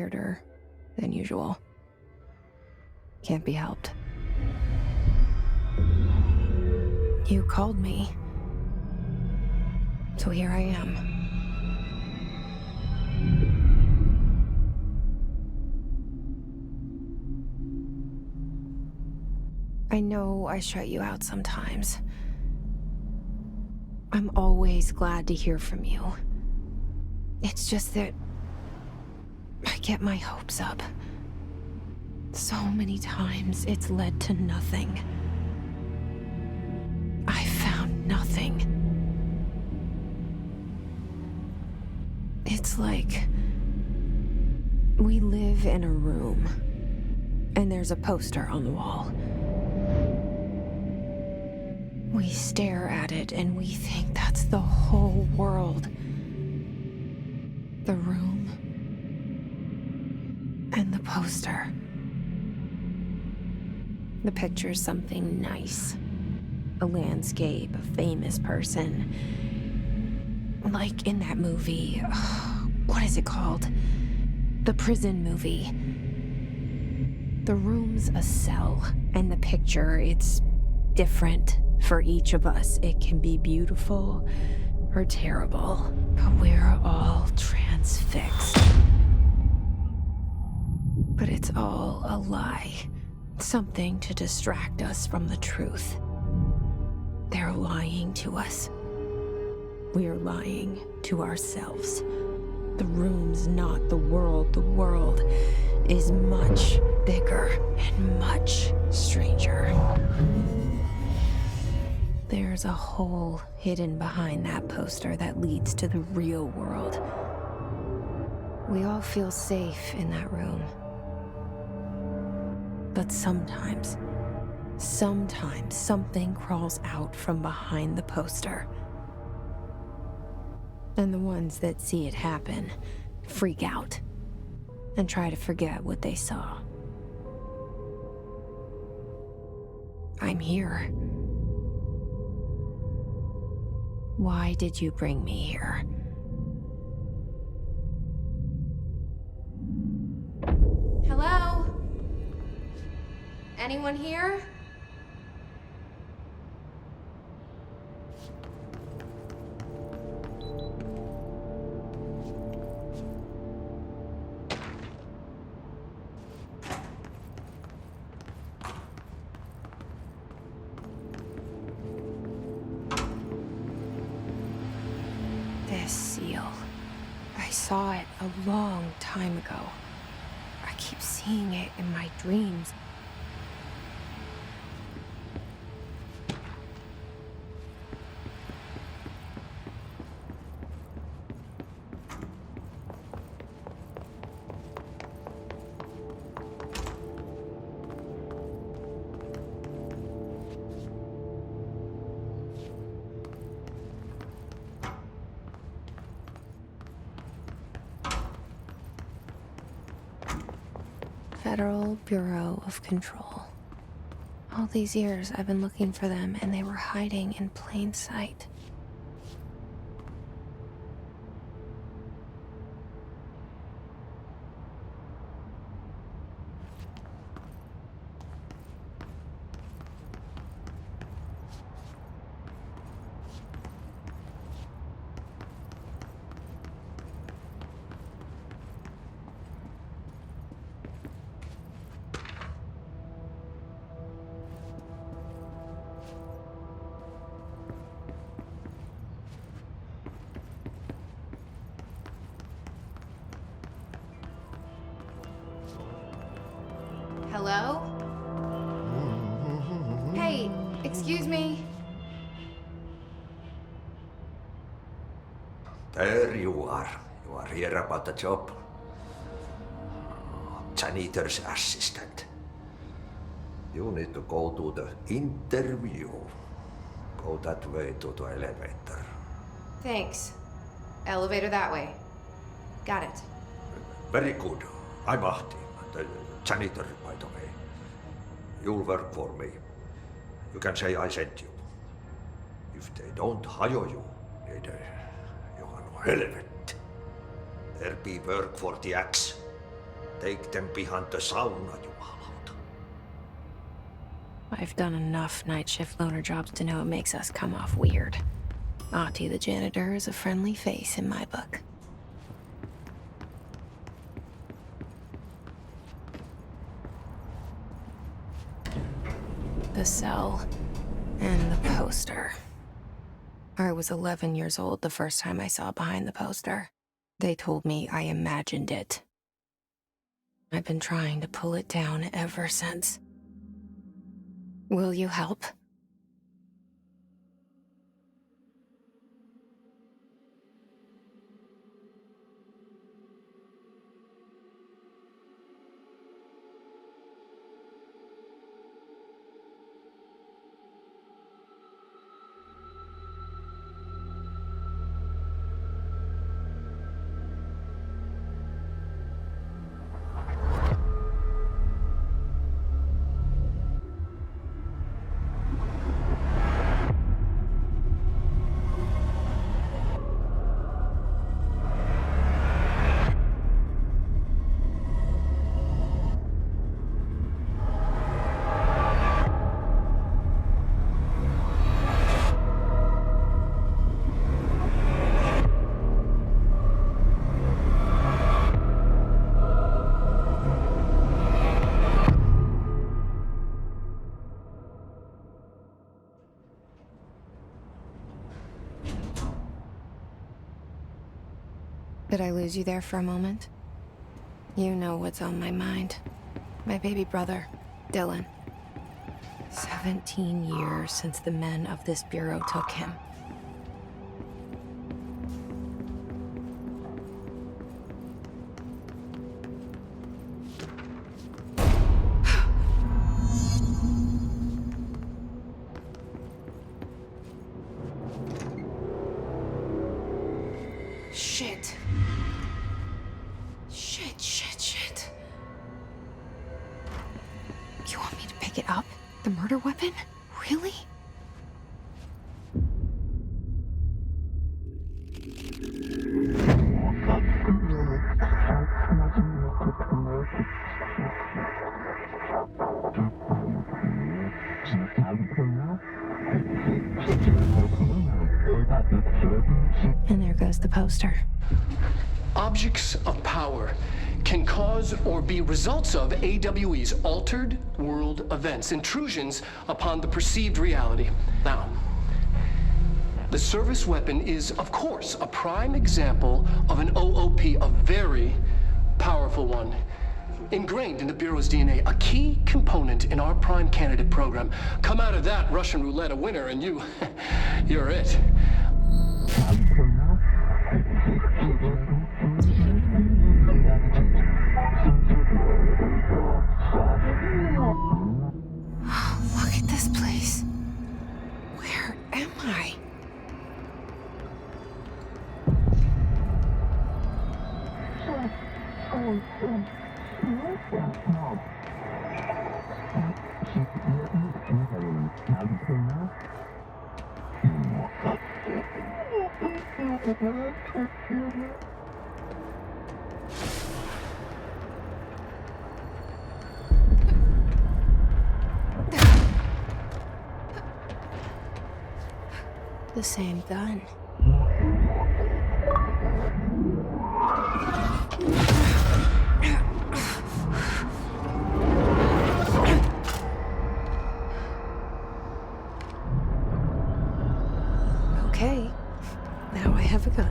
weirder than usual. Can't be helped. You called me. So here I am. I know I shut you out sometimes. I'm always glad to hear from you. It's just that I get my hopes up. So many times it's led to nothing. I found nothing. It's like we live in a room, and there's a poster on the wall. We stare at it and we think that's the whole world. The room and the poster. The picture's something nice. A landscape, a famous person. Like in that movie, what is it called? The prison movie. The room's a cell, and the picture, it's different for each of us. It can be beautiful or terrible, but we're all transfixed. But it's all a lie. Something to distract us from the truth. They're lying to us. We're lying to ourselves. The room's not the world. The world is much bigger and much stranger. There's a hole hidden behind that poster that leads to the real world. We all feel safe in that room. But sometimes something crawls out from behind the poster. And the ones that see it happen freak out and try to forget what they saw. I'm here. Why did you bring me here? Hello? Anyone here? This seal. I saw it a long time ago. I keep seeing it in my dreams. Federal Bureau of Control. All these years I've been looking for them, and they were hiding in plain sight. Hello? Hey, excuse me. There you are. You are here about the job. Janitor's assistant. You need to go to the interview. Go that way to the elevator. Thanks. Elevator that way. Got it. Very good. I'm Ahti, the janitor, by the way. You'll work for me. You can say I sent you. If they don't hire you, you are no helvet. There be work for the axe. Take them behind the sauna, jumalauta. I've done enough night shift loner jobs to know it makes us come off weird. Ahti the janitor is a friendly face in my book. The cell and the poster. I was 11 years old the first time I saw behind the poster. They told me I imagined it. I've been trying to pull it down ever since. Will you help? Did I lose you there for a moment? You know what's on my mind. My baby brother, Dylan. 17 years since the men of this bureau took him. Shit. Shit. You want me to pick it up? The murder weapon? Really? And there goes the poster. Objects of power can cause or be results of AWE's altered world events, intrusions upon the perceived reality. Now, the service weapon is, of course, a prime example of an OOP, a very powerful one. Ingrained in the Bureau's DNA, a key component in our prime candidate program. Come out of that Russian roulette a winner and you're it. Look at this place. Where am I? The same gun. Okay, now I have a gun.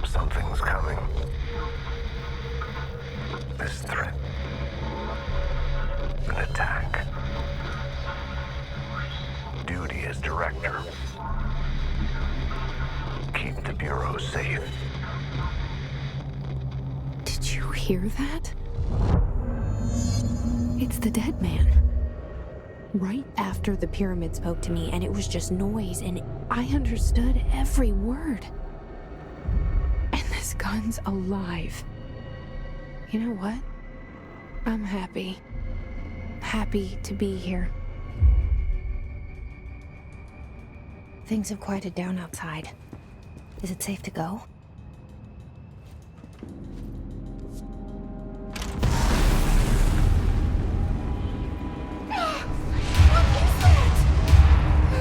Something's coming. This threat. An attack. Duty as director. Keep the Bureau safe. Did you hear that? It's the dead man. Right after the pyramid spoke to me, and it was just noise, and I understood every word. And this gun's alive. You know what? I'm happy. Happy to be here. Things have quieted down outside. Is it safe to go?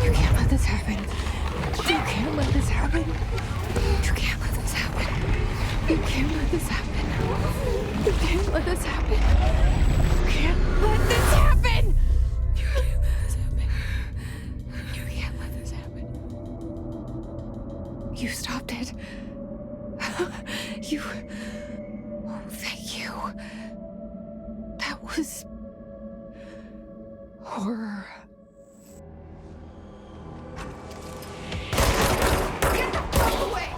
You can't let this happen. You can't let this happen. You can't let this happen. You can't let this happen. You can't let this happen. You can't let this happen. You can't let this happen. You can't let this happen. You stopped it. You... Oh, thank you. That was... horror. Get the fuck away!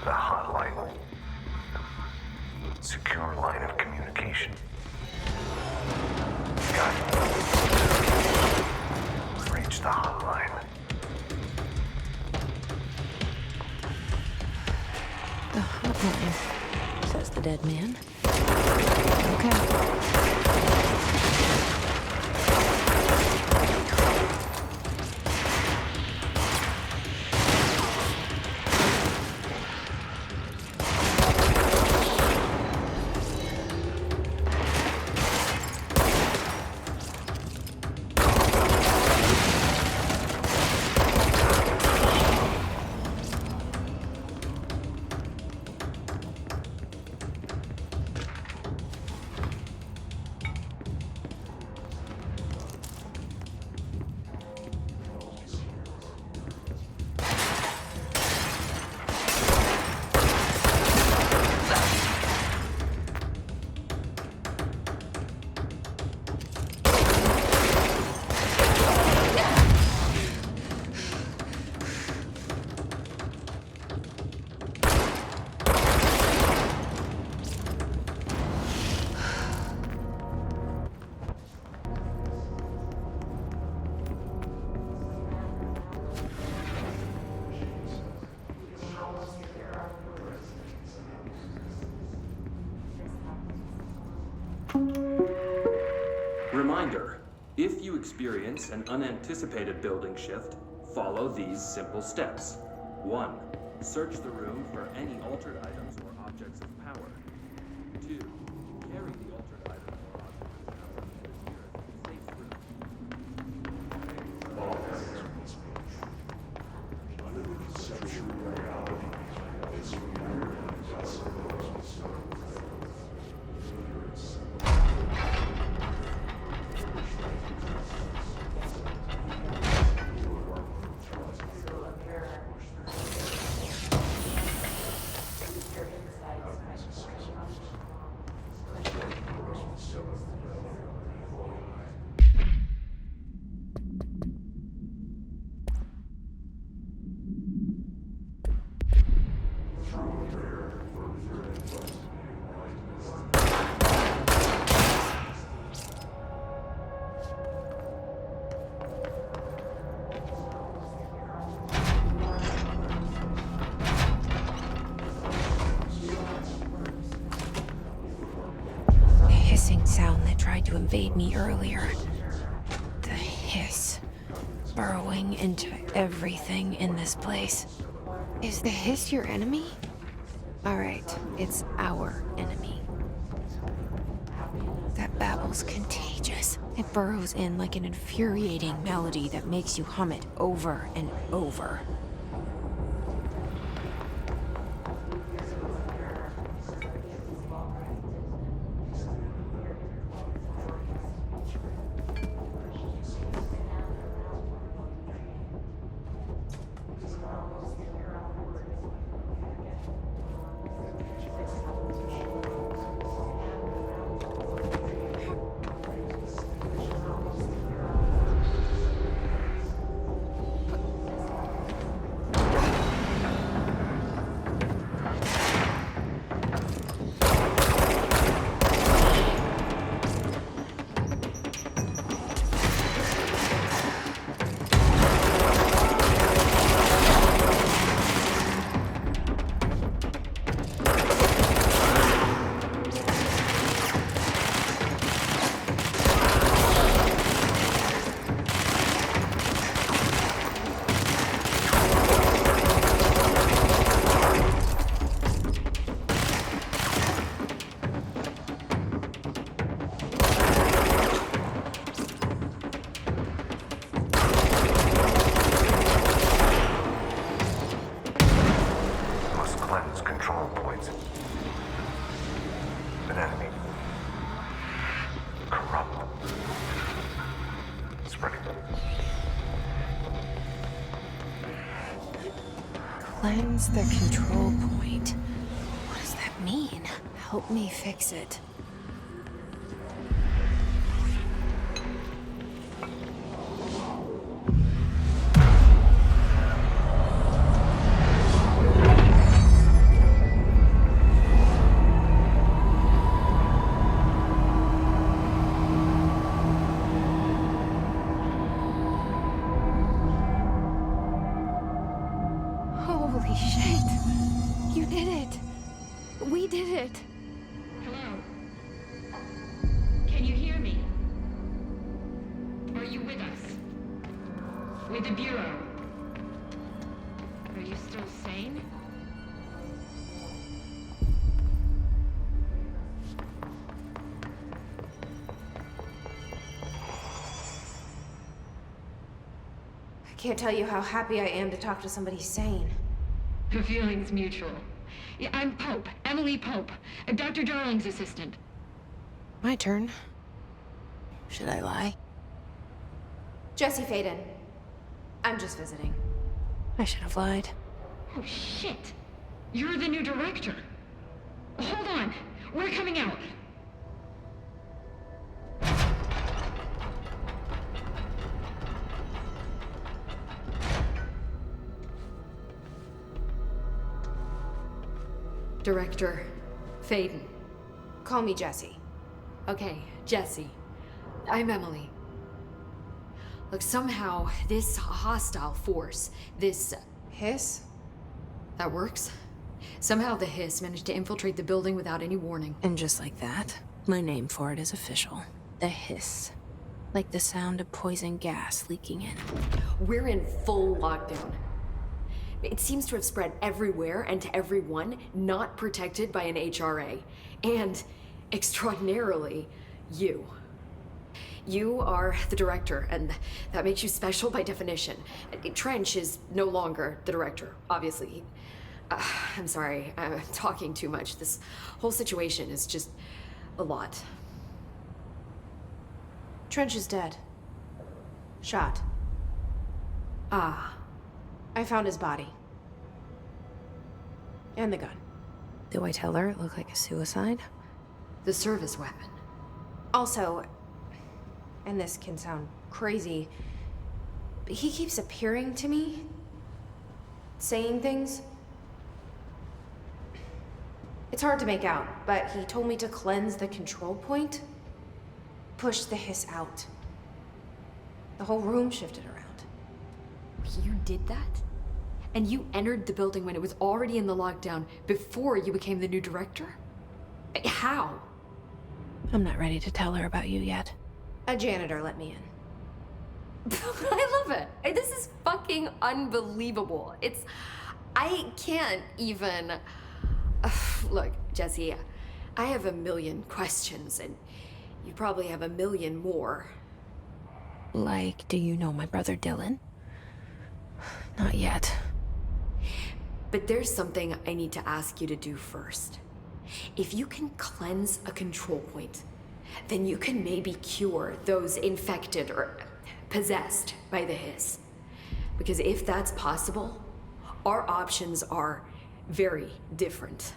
The hotline. Secure line of communication. Got it. Reach the hotline. The hotline, says the dead man. Okay. Reminder, if you experience an unanticipated building shift, follow these simple steps. 1. Search the room for any altered items or objects of power. 2. Carry the altered item or object of power to the nearest safe room. Sound that tried to invade me earlier. The hiss, burrowing into everything in this place. Is the hiss your enemy? Alright, it's our enemy. That babble's contagious. It burrows in like an infuriating melody that makes you hum it over and over. Cleanse the control point. What does that mean? Help me fix it. Holy shit! You did it! We did it! Hello? Can you hear me? Are you with us? With the Bureau? Are you still sane? I can't tell you how happy I am to talk to somebody sane. The feeling's mutual. Yeah, I'm Pope, Emily Pope, Dr. Darling's assistant. My turn. Should I lie? Jesse Faden. I'm just visiting. I should have lied. Oh, shit. You're the new director. Hold on. We're coming out. Director Faden. Call me Jesse. Okay, Jesse. I'm Emily. Look, somehow this hostile force, this... Hiss? that works? Somehow the hiss managed to infiltrate the building without any warning. And just like that, my name for it is official. The hiss. Like the sound of poison gas leaking in. We're in full lockdown. It seems to have spread everywhere and to everyone not protected by an HRA. And, extraordinarily, you. You are the director, and that makes you special by definition. Trench is no longer the director, obviously. I'm sorry, I'm talking too much. This whole situation is just a lot. Trench is dead. Shot. Ah. I found his body. And the gun. Do I tell her it looked like a suicide? The service weapon. Also, and this can sound crazy, but he keeps appearing to me, saying things. It's hard to make out, but he told me to cleanse the control point, push the hiss out. The whole room shifted around. You did that? And you entered the building when it was already in the lockdown before you became the new director? How? I'm not ready to tell her about you yet. A janitor let me in. I love it. This is fucking unbelievable. I can't even... Look, Jesse, I have a million questions, and you probably have a million more. Like, do you know my brother Dylan? Not yet. But there's something I need to ask you to do first. If you can cleanse a control point, then you can maybe cure those infected or possessed by the hiss. Because if that's possible, our options are very different.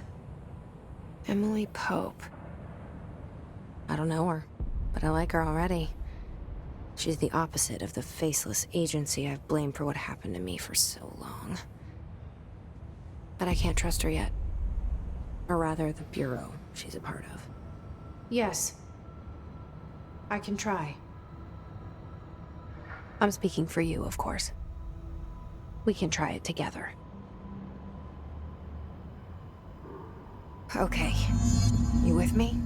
Emily Pope. I don't know her, but I like her already. She's the opposite of the faceless agency I've blamed for what happened to me for so long. But I can't trust her yet. Or rather, the Bureau she's a part of. Yes. I can try. I'm speaking for you, of course. We can try it together. Okay. You with me?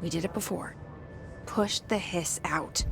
We did it before. Push the hiss out.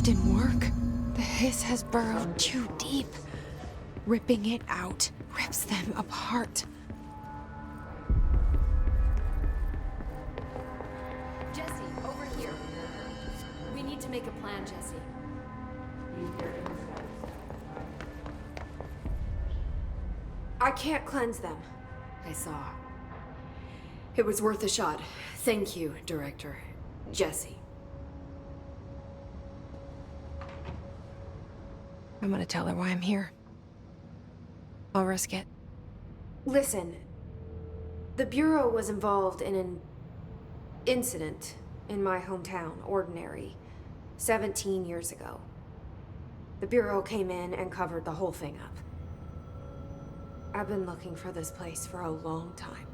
didn't work. The hiss has burrowed too deep. Ripping it out rips them apart. Jesse, over here. We need to make a plan, Jesse. I can't cleanse them. I saw. It was worth a shot. Thank you, Director. Jesse. I'm gonna tell her why I'm here. I'll risk it. Listen, the Bureau was involved in an incident in my hometown, Ordinary, 17 years ago. The Bureau came in and covered the whole thing up. I've been looking for this place for a long time.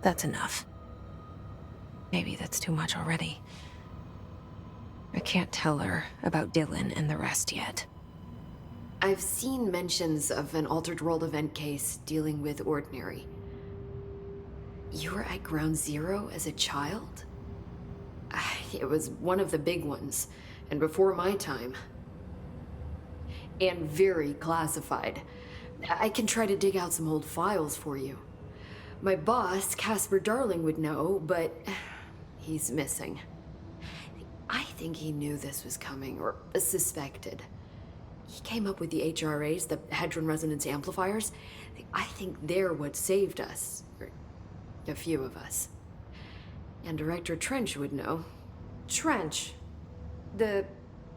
That's enough. Maybe that's too much already. I can't tell her about Dylan and the rest yet. I've seen mentions of an Altered World event case dealing with Ordinary. You were at Ground Zero as a child? It was one of the big ones, and before my time. And very classified. I can try to dig out some old files for you. My boss, Casper Darling, would know, but he's missing. I think he knew this was coming, or suspected. He came up with the HRAs, the Hadron Resonance Amplifiers. I think they're what saved us, or a few of us. And Director Trench would know. Trench? The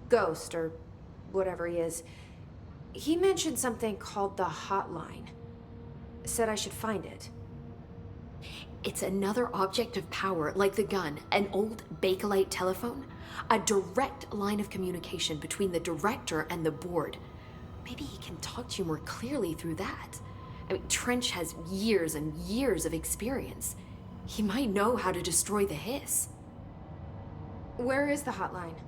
ghost, or whatever he is. He mentioned something called the hotline. Said I should find it. It's another object of power, like the gun, an old Bakelite telephone. A direct line of communication between the director and the board. Maybe he can talk to you more clearly through that. I mean, Trench has years and years of experience. He might know how to destroy the hiss. Where is the hotline?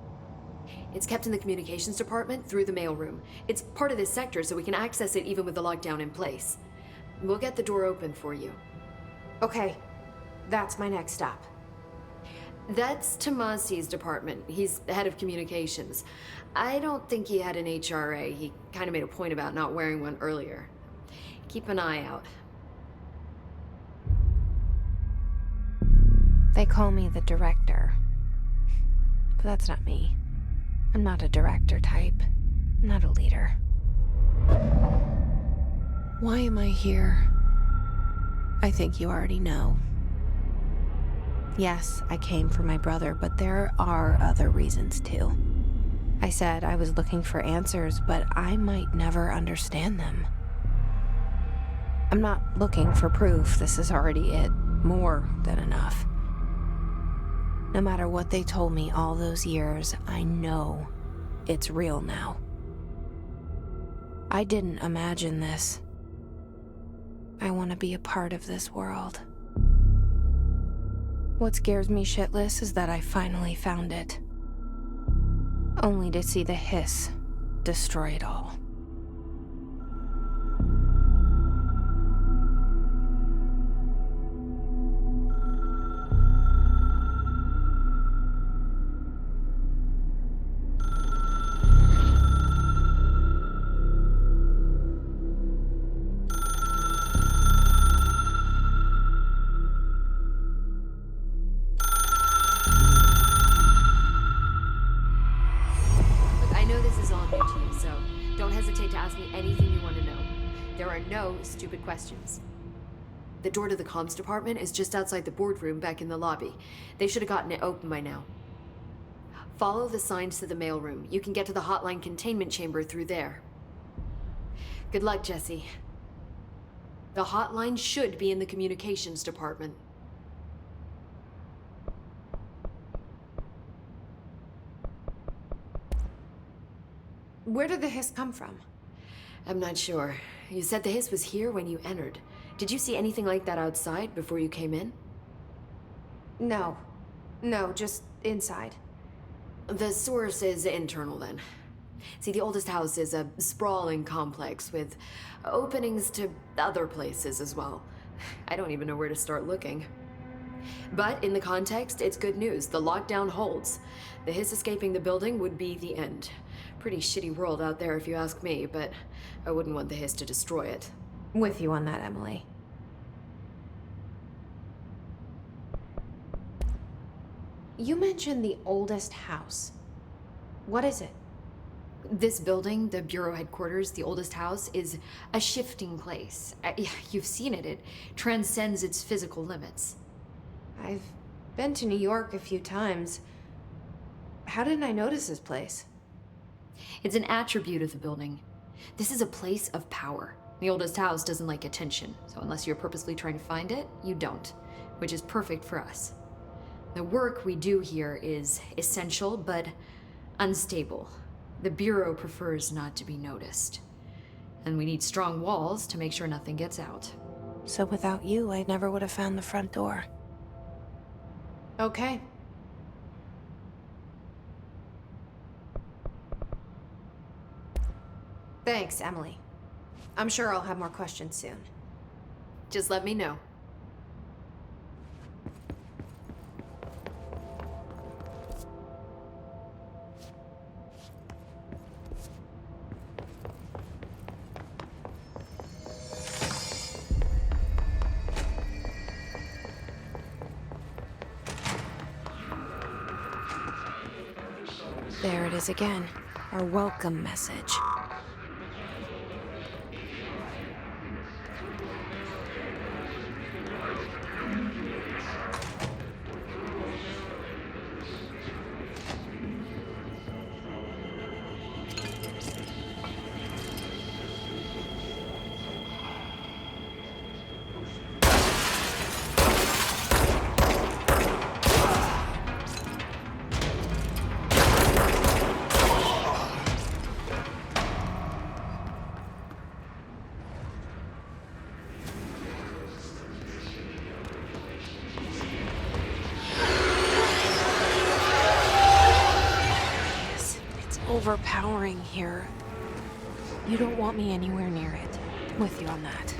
It's kept in the communications department through the mailroom. It's part of this sector, so we can access it even with the lockdown in place. We'll get the door open for you. Okay, that's my next stop. That's Tomasi's department. He's the head of communications. I don't think he had an HRA. He kind of made a point about not wearing one earlier. Keep an eye out. They call me the director. But that's not me. I'm not a director type. I'm not a leader. Why am I here? I think you already know. Yes, I came for my brother, but there are other reasons too. I said I was looking for answers, but I might never understand them. I'm not looking for proof. This is already it. More than enough. No matter what they told me all those years, I know it's real now. I didn't imagine this. I want to be a part of this world. What scares me shitless is that I finally found it. Only to see the hiss destroy it all. Stupid questions. The door to the comms department is just outside the boardroom back in the lobby. They should have gotten it open by now. Follow the signs to the mailroom. You can get to the hotline containment chamber through there. Good luck, Jesse. The hotline should be in the communications department. Where did the hiss come from? I'm not sure. You said the hiss was here when you entered. Did you see anything like that outside before you came in? No. No, just inside. The source is internal then. See, the oldest house is a sprawling complex with openings to other places as well. I don't even know where to start looking. But in the context, it's good news. The lockdown holds. The Hiss escaping the building would be the end. Pretty shitty world out there if you ask me, but I wouldn't want the Hiss to destroy it. With you on that, Emily. You mentioned the oldest house. What is it? This building, the Bureau headquarters, the oldest house, is a shifting place. You've seen it. It transcends its physical limits. I've been to New York a few times. How didn't I notice this place? It's an attribute of the building. This is a place of power. The oldest house doesn't like attention, so unless you're purposely trying to find it, you don't, which is perfect for us. The work we do here is essential, but unstable. The Bureau prefers not to be noticed. And we need strong walls to make sure nothing gets out. So without you, I never would have found the front door. Okay. Thanks, Emily. I'm sure I'll have more questions soon. Just let me know. There it is again. Our welcome message. Overpowering here. You don't want me anywhere near it. With you on that.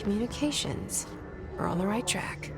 Communications. We're on the right track.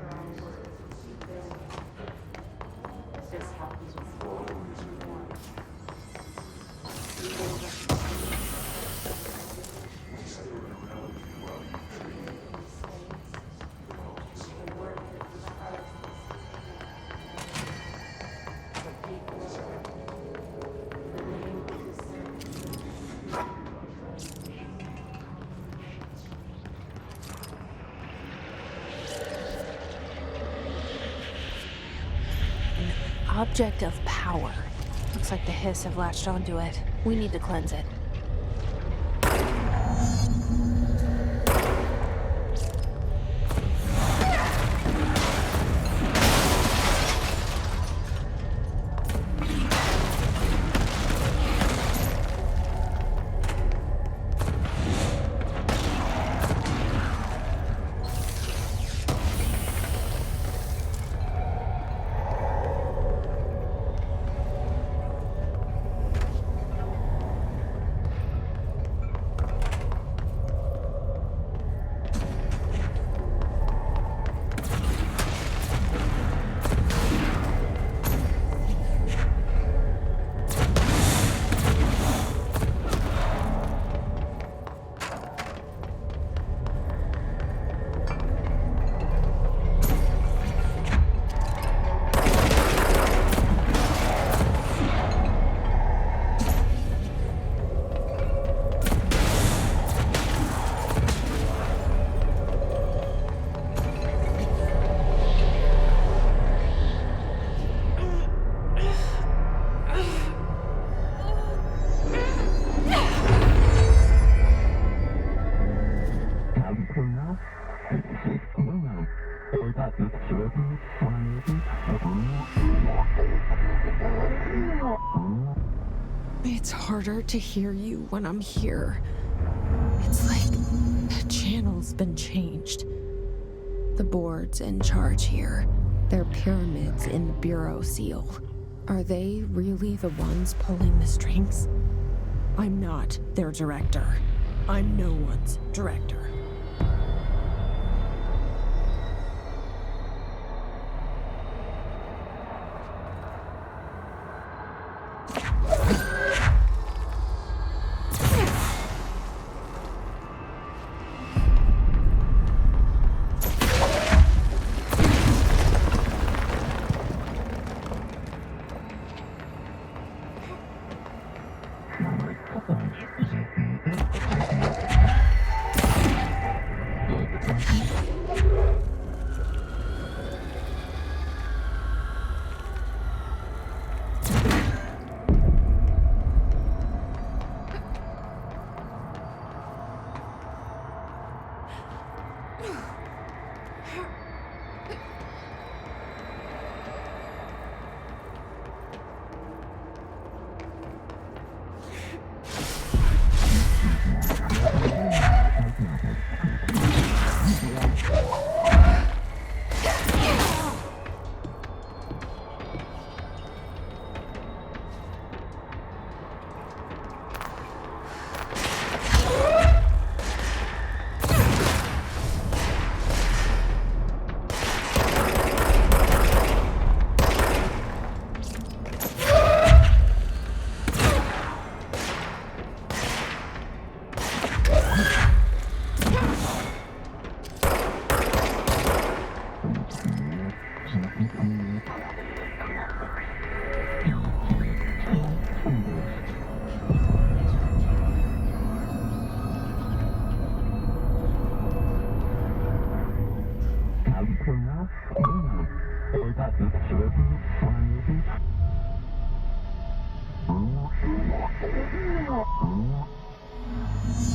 Object of power. Looks like the Hiss have latched onto it. We need to cleanse it. It's harder to hear you when I'm here. It's like the channel's been changed. The board's in charge here. They're pyramids in the Bureau seal. Are they really the ones pulling the strings? I'm not their director. I'm no one's director.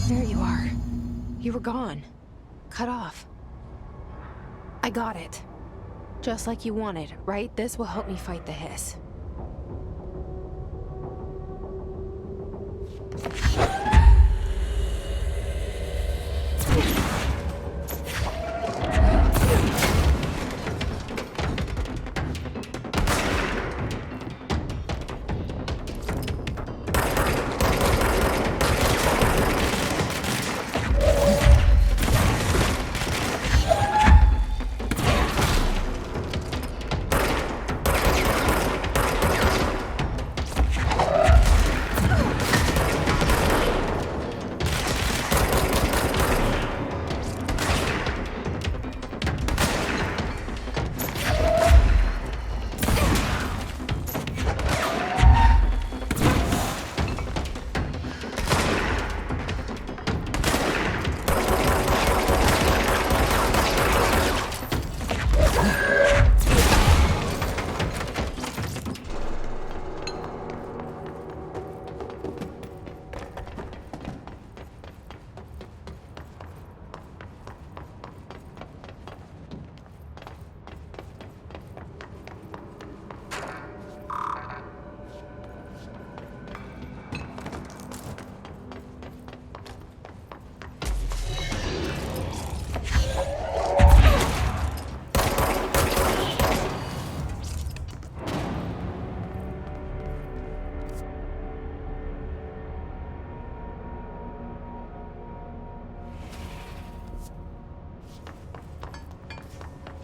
There you are. You were gone. Cut off. I got it. Just like you wanted, right? This will help me fight the Hiss.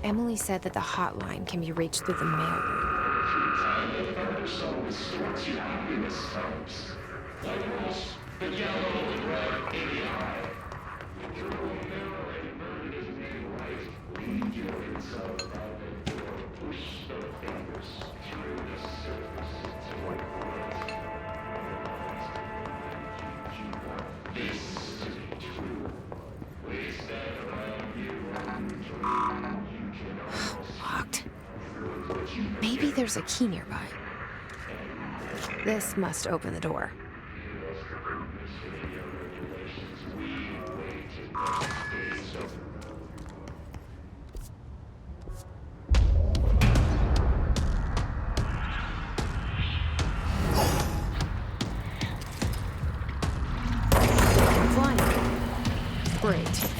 Emily said that the hotline can be reached through the mailroom. Locked. Maybe there's a key nearby. This must open the door. Flying. Great.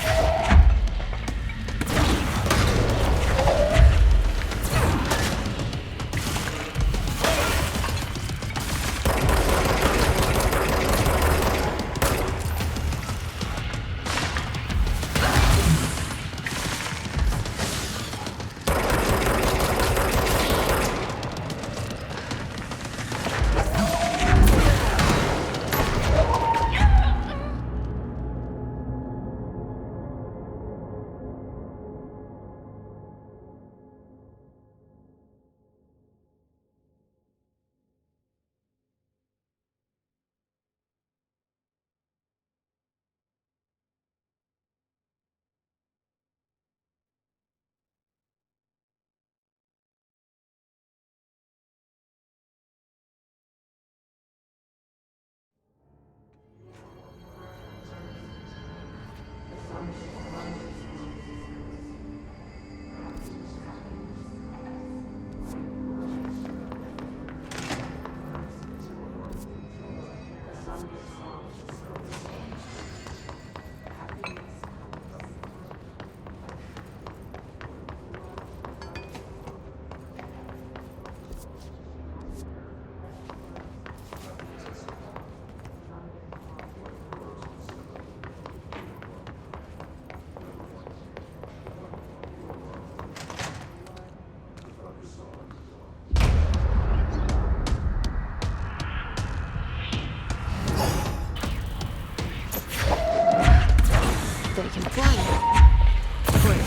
They can fly now. Great.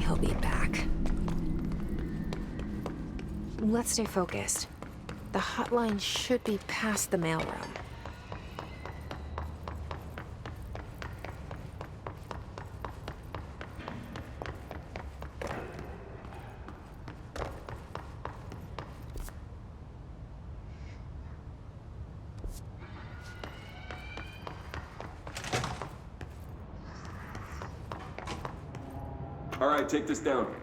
He'll be back. Let's stay focused. The hotline should be past the mailroom. All right, take this down.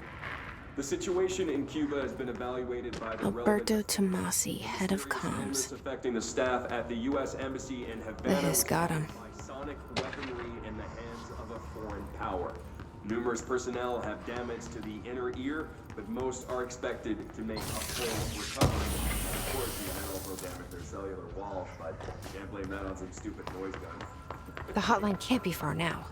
The situation in Cuba has been evaluated by the Alberto Tomasi, head of serious comms. elements affecting the staff at the U.S. Embassy in Havana. The Hiss got him. By sonic weaponry in the hands of a foreign power. Numerous personnel have damage to the inner ear, but most are expected to make a full recovery. Of course, the metal will damage their cellular wall, but can't blame that on some stupid noise gun. The hotline can't be far now.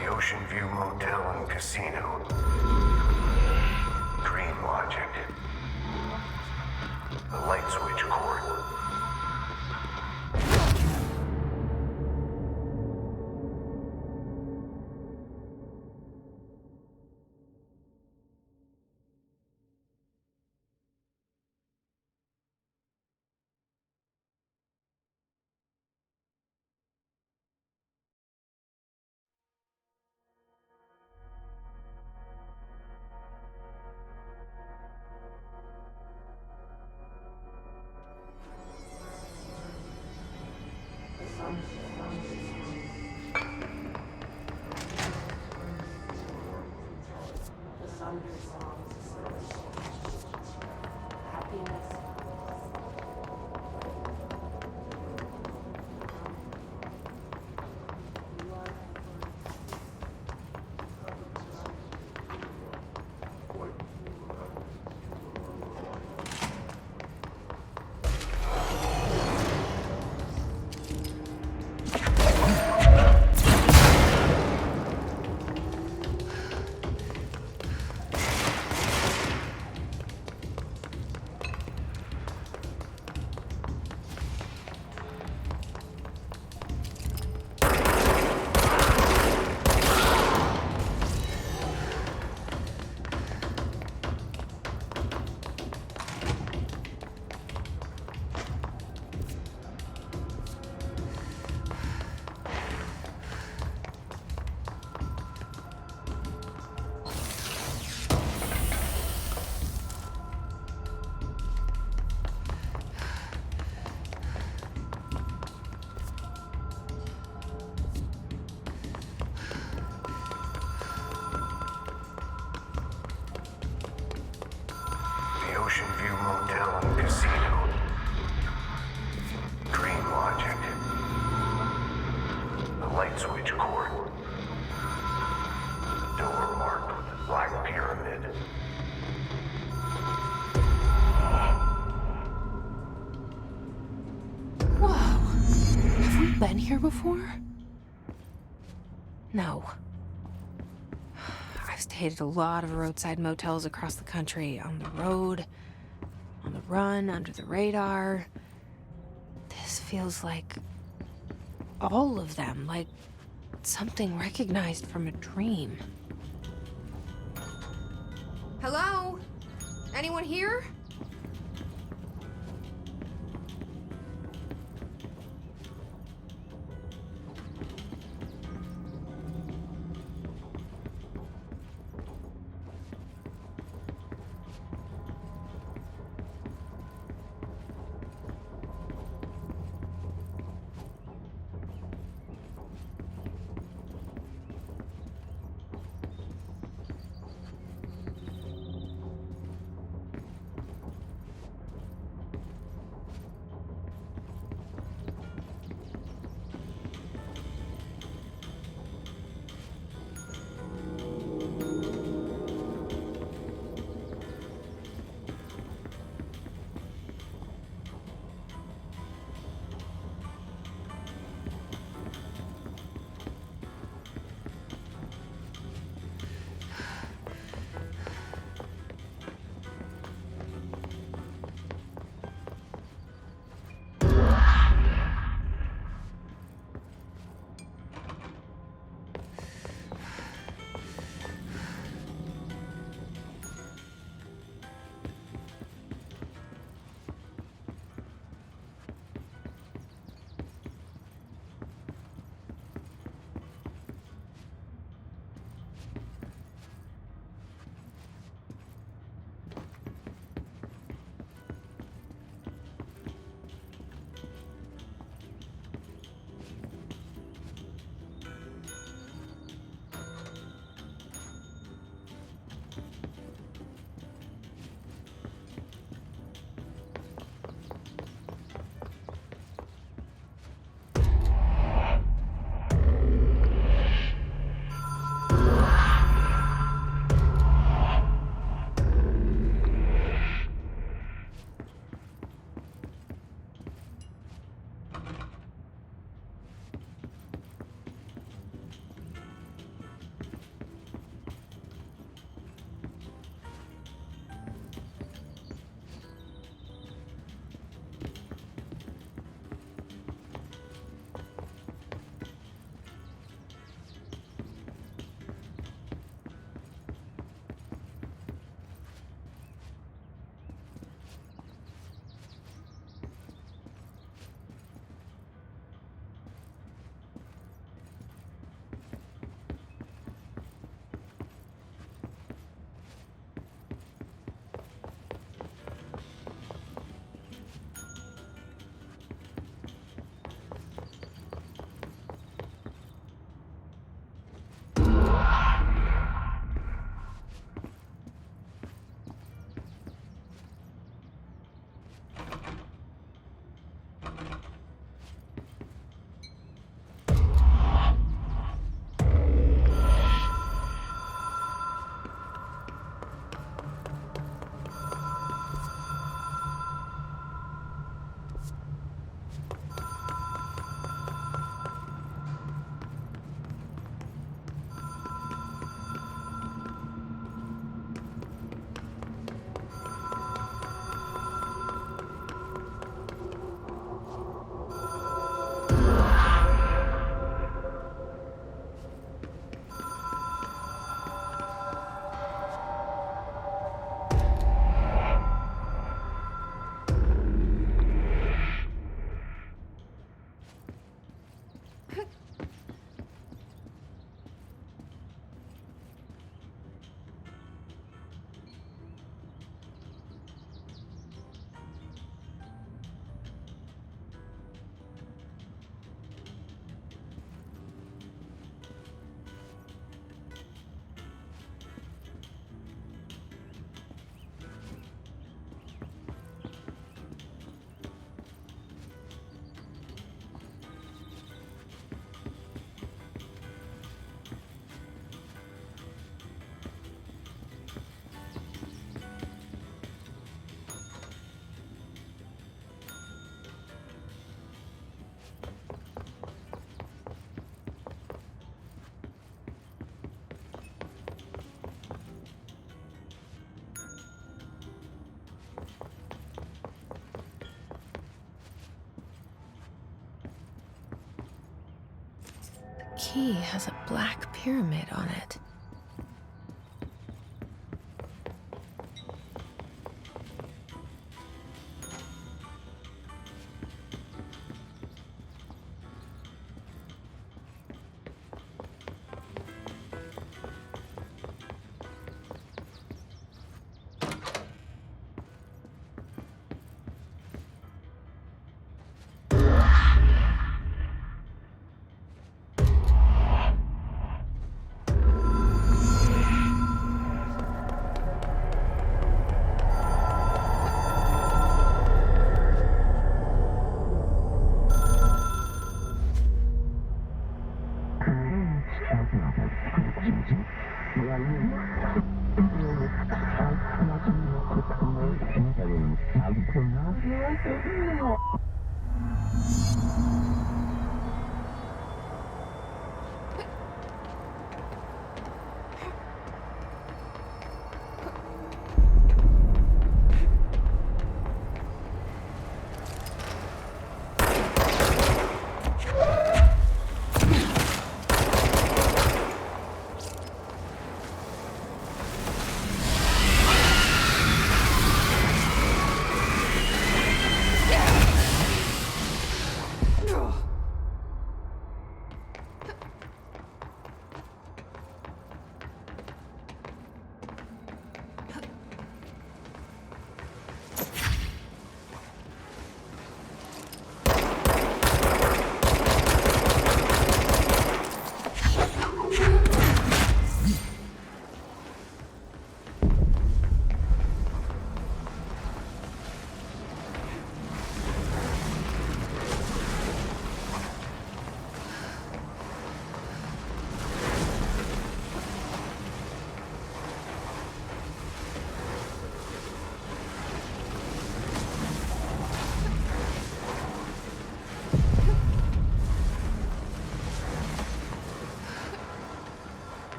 The Ocean View Motel and Casino. Dream Logic. The light switch cord. The Ocean View Motel and Casino. Dream Logic. The light switch cord. The door marked with the black pyramid. Whoa! Have we been here before? No. I've stayed at a lot of roadside motels across the country, on the road, on the run, under the radar. This feels like all of them, like something recognized from a dream. Hello? Anyone here? key has a black pyramid on it.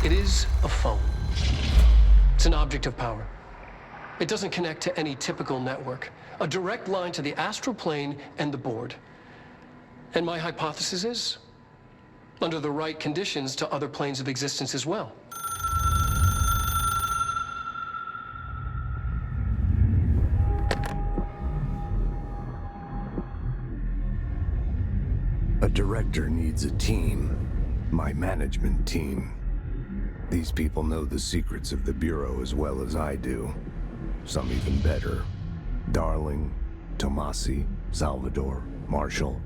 It is a phone. It's an object of power. It doesn't connect to any typical network. A direct line to the astral plane and the board. And my hypothesis is, under the right conditions, to other planes of existence as well. A director needs a team. My management team. These people know the secrets of the Bureau as well as I do. Some even better. Darling, Tomasi, Salvador, Marshall.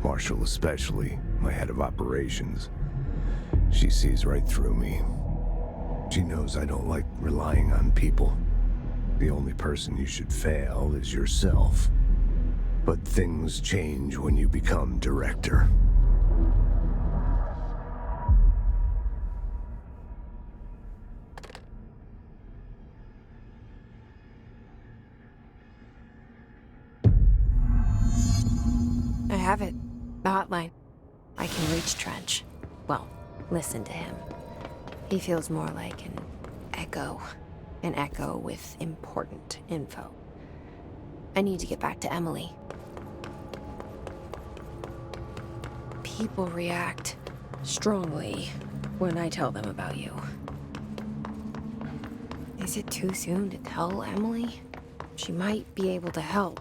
Marshall especially, my head of operations. She sees right through me. She knows I don't like relying on people. The only person you should fail is yourself. But things change when you become director. I have it. The hotline. I can reach Trench. Well, listen to him. He feels more like an echo. An echo with important info. I need to get back to Emily. People react strongly when I tell them about you. Is it too soon to tell Emily? She might be able to help.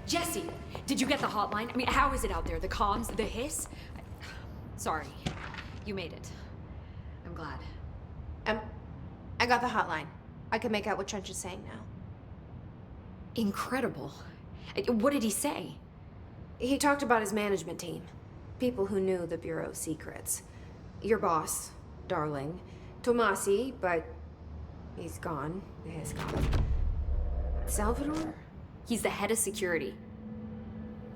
Jesse, did you get the hotline? I mean, how is it out there? The comms, the hiss? Sorry, you made it. I'm glad. I got the hotline. I can make out what Trench is saying now. Incredible. What did he say? He talked about his management team. People who knew the Bureau's secrets. Your boss, Darling. Tomasi, but he's gone. He's gone. Salvador? He's the head of security.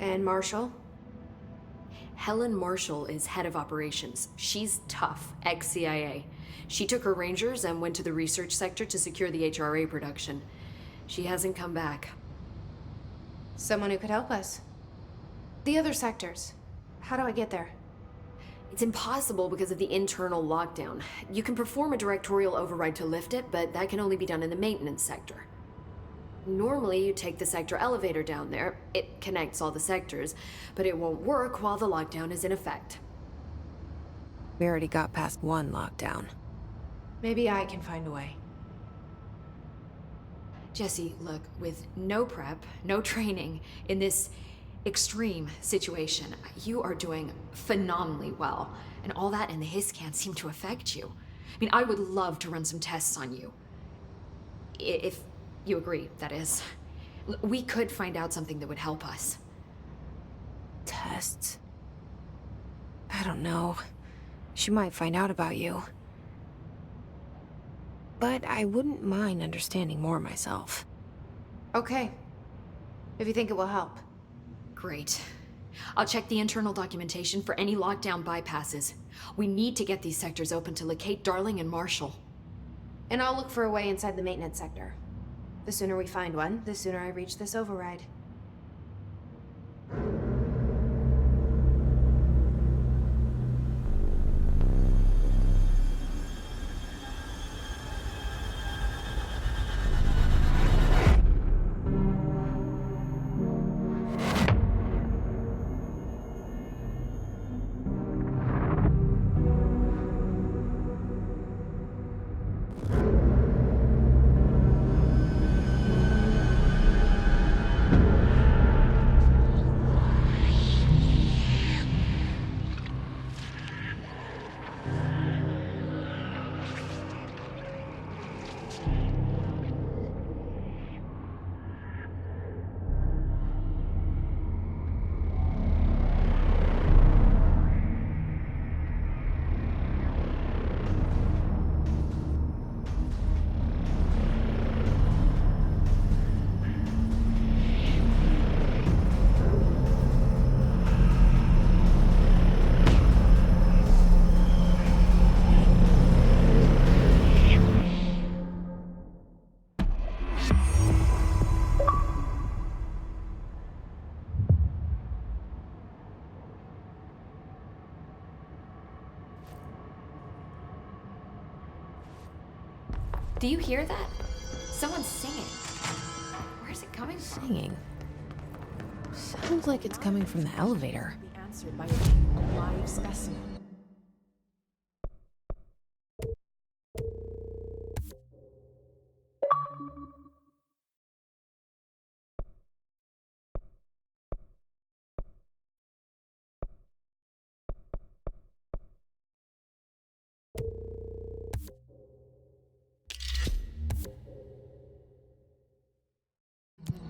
And Marshall? Helen Marshall is head of operations. She's tough, ex-CIA. She took her Rangers and went to the research sector to secure the HRA production. She hasn't come back. Someone who could help us. The other sectors. How do I get there? It's impossible because of the internal lockdown. You can perform a directorial override to lift it, but that can only be done in the maintenance sector. Normally, you take the sector elevator down there. It connects all the sectors, but it won't work while the lockdown is in effect. We already got past one lockdown. Maybe I can find a way. Jesse, look, with no prep, no training, in this extreme situation, you are doing phenomenally well. And all that and the hiss can't seem to affect you. I mean, I would love to run some tests on you. If you agree, that is. We could find out something that would help us. Tests? I don't know. She might find out about you. But I wouldn't mind understanding more myself. Okay. If you think it will help. Great. I'll check the internal documentation for any lockdown bypasses. We need to get these sectors open to locate Darling and Marshall. And I'll look for a way inside the maintenance sector. The sooner we find one, the sooner I reach this override. Do you hear that? Someone's singing. Where's it coming from? Singing? Sounds like it's coming from the elevator. Be answered by a live specimen.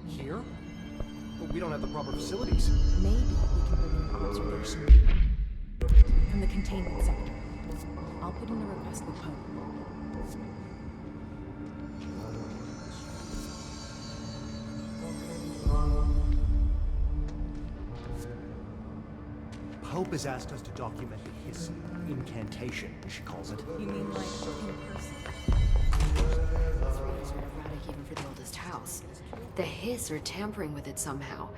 Here? But we don't have the proper facilities. Maybe we can bring in observation from the containment sector. I'll put in a request with Poe. Pope has asked us to document his incantation, she calls it. You mean like in person? These readings are erratic even for the oldest house. The hiss are tampering with it somehow.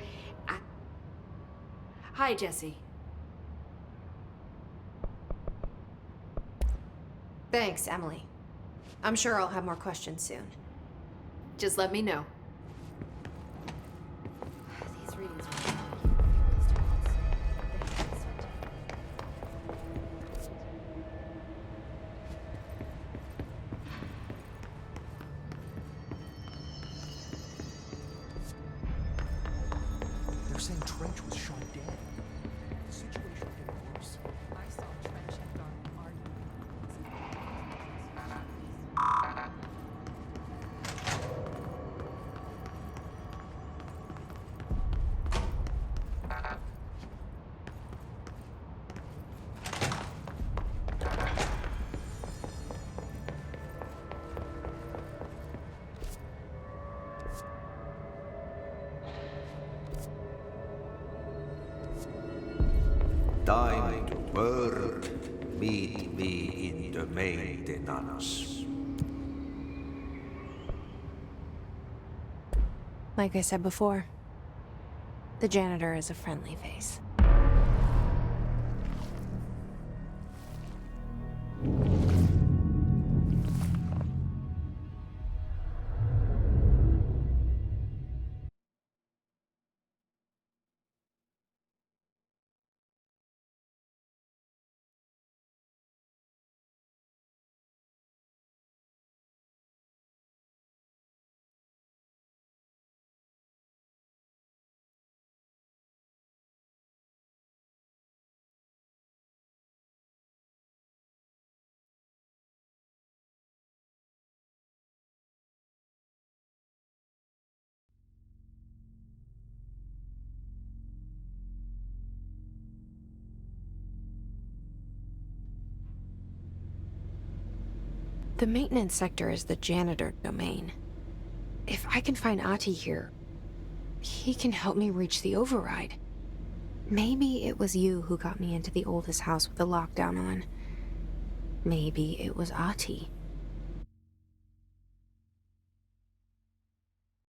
Hi, Jesse. Thanks, Emily. I'm sure I'll have more questions soon. Just let me know. These readings are erratic even for the oldest house. The hiss are tampering with it which was shot dead. The situation getting worse. I saw Trench and Garden arguing. Time to work. Meet me in the maintenance. Like I said before, the janitor is a friendly face. The maintenance sector is the janitor domain. If I can find Ahti here, he can help me reach the override. Maybe it was you who got me into the oldest house with the lockdown on. Maybe it was Ahti.